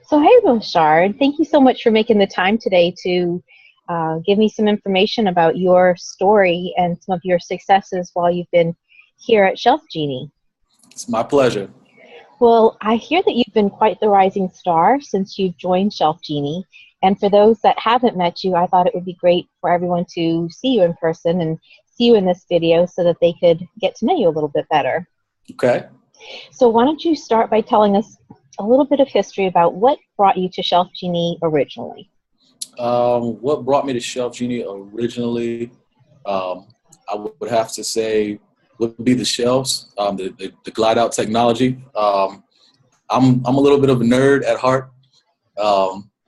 So, hey, Leshard, thank you so much for making the time today to give me some information about your story and some of your successes while you've been here at Shelf Genie. It's my pleasure. Well, I hear that you've been quite the rising star since you've joined Shelf Genie. And for those that haven't met you, I thought it would be great for everyone to see you in person and see you in this video so that they could get to know you a little bit better. Okay. So why don't you start by telling us a little bit of history about what brought you to Shelf Genie originally? What brought me to Shelf Genie originally, I would have to say, would be the shelves, the glide out technology. I'm a little bit of a nerd at heart.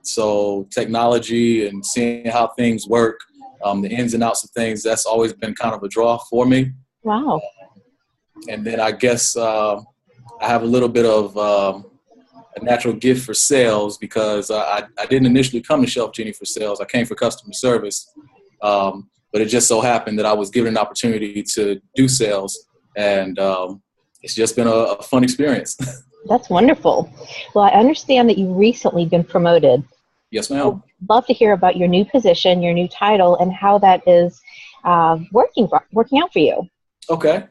So technology and seeing how things work, the ins and outs of things, that's always been kind of a draw for me. Wow. And then I guess I have a little bit of a natural gift for sales because I didn't initially come to Shelf Genie for sales. I came for customer service. But it just so happened that I was given an opportunity to do sales. And it's just been a fun experience. That's wonderful. Well, I understand that you've recently been promoted. Yes, ma'am. I'd love to hear about your new position, your new title, and how that is working out for you. Okay.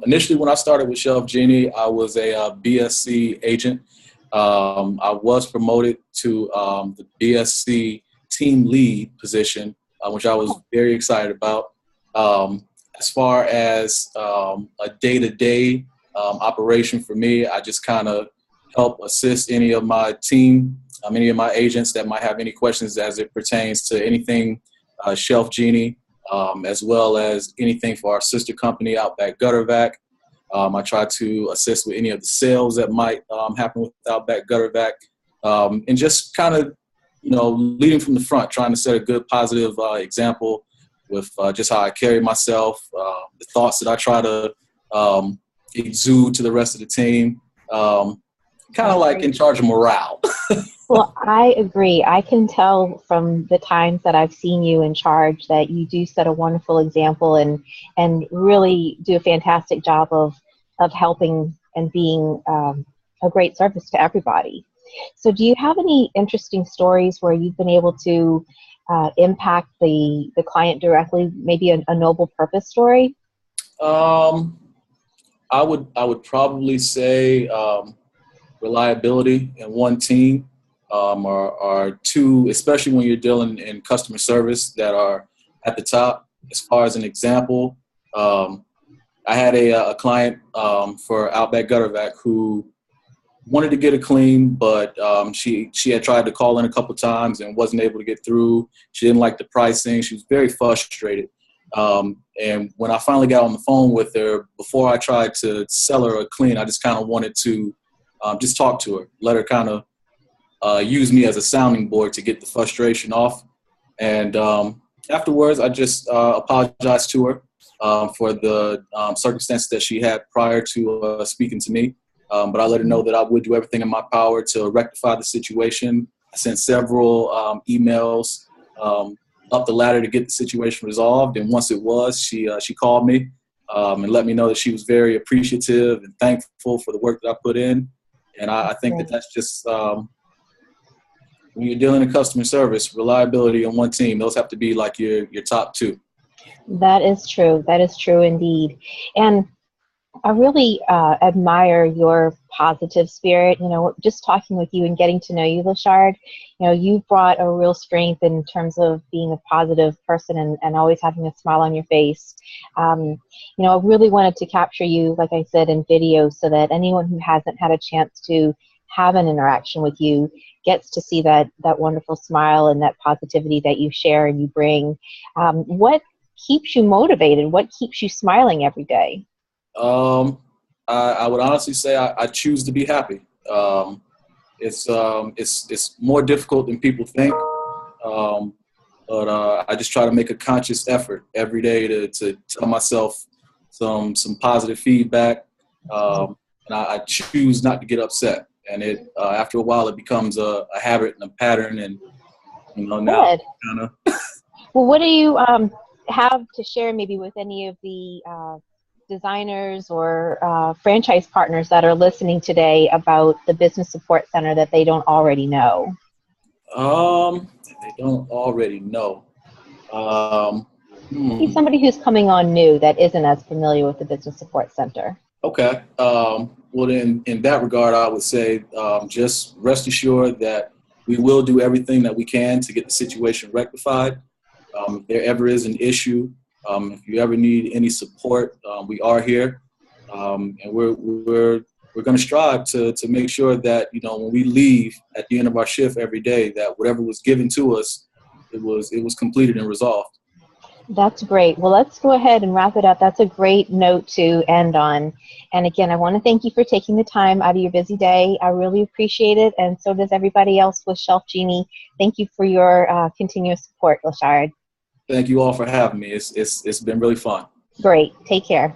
Initially, when I started with Shelf Genie, I was a BSC agent. I was promoted to the BSC team lead position, which I was very excited about. As far as a day-to-day operation for me, I just kind of help assist any of my team, any of my agents that might have any questions as it pertains to anything Shelf Genie, as well as anything for our sister company, Outback Gutter Vac. I try to assist with any of the sales that might happen with Outback Gutter Vac, and just kind of, leading from the front, trying to set a good, positive example with just how I carry myself, the thoughts that I try to exude to the rest of the team, kind of like in charge of morale. Well, I agree. I can tell from the times that I've seen you in charge that you do set a wonderful example and really do a fantastic job of helping and being a great service to everybody. So do you have any interesting stories where you've been able to impact the client directly, maybe a noble purpose story? I would probably say reliability in one team. Are two, especially when you're dealing in customer service, that are at the top. As far as an example, I had a client for Outback Gutter Vac who wanted to get it clean, but she had tried to call in a couple times and wasn't able to get through. She didn't like the pricing. She was very frustrated. And when I finally got on the phone with her, before I tried to sell her a clean, I just kind of wanted to just talk to her, let her kind of use me as a sounding board to get the frustration off. And afterwards, I just apologized to her for the circumstances that she had prior to speaking to me. But I let her know that I would do everything in my power to rectify the situation. I sent several emails up the ladder to get the situation resolved. And once it was, she called me and let me know that she was very appreciative and thankful for the work that I put in. And I think that that's just when you're dealing in customer service, reliability on one team, those have to be like your top two. That is true. That is true indeed. And I really admire your positive spirit. Just talking with you and getting to know you, Leshard, you've brought a real strength in terms of being a positive person and always having a smile on your face. I really wanted to capture you, like I said, in video so that anyone who hasn't had a chance to have an interaction with you gets to see that wonderful smile and that positivity that you share and you bring. What keeps you motivated? What keeps you smiling every day? I would honestly say I choose to be happy. It's more difficult than people think, but I just try to make a conscious effort every day to tell myself some positive feedback, and I choose not to get upset. And it after a while it becomes a habit and a pattern, and now kind of. Well, what do you have to share maybe with any of the designers or franchise partners that are listening today about the Business Support Center that they don't already know? They don't already know. Maybe somebody who's coming on new that isn't as familiar with the Business Support Center. Okay. Well, then, in that regard, I would say just rest assured that we will do everything that we can to get the situation rectified. If there ever is an issue, if you ever need any support, we are here, and we're going to strive to make sure that, you know, when we leave at the end of our shift every day, that whatever was given to us, it was completed and resolved. That's great. Well, let's go ahead and wrap it up. That's a great note to end on. And again, I want to thank you for taking the time out of your busy day. I really appreciate it, and so does everybody else with Shelf Genie. Thank you for your continuous support, Leshard. Thank you all for having me. It's been really fun. Great. Take care.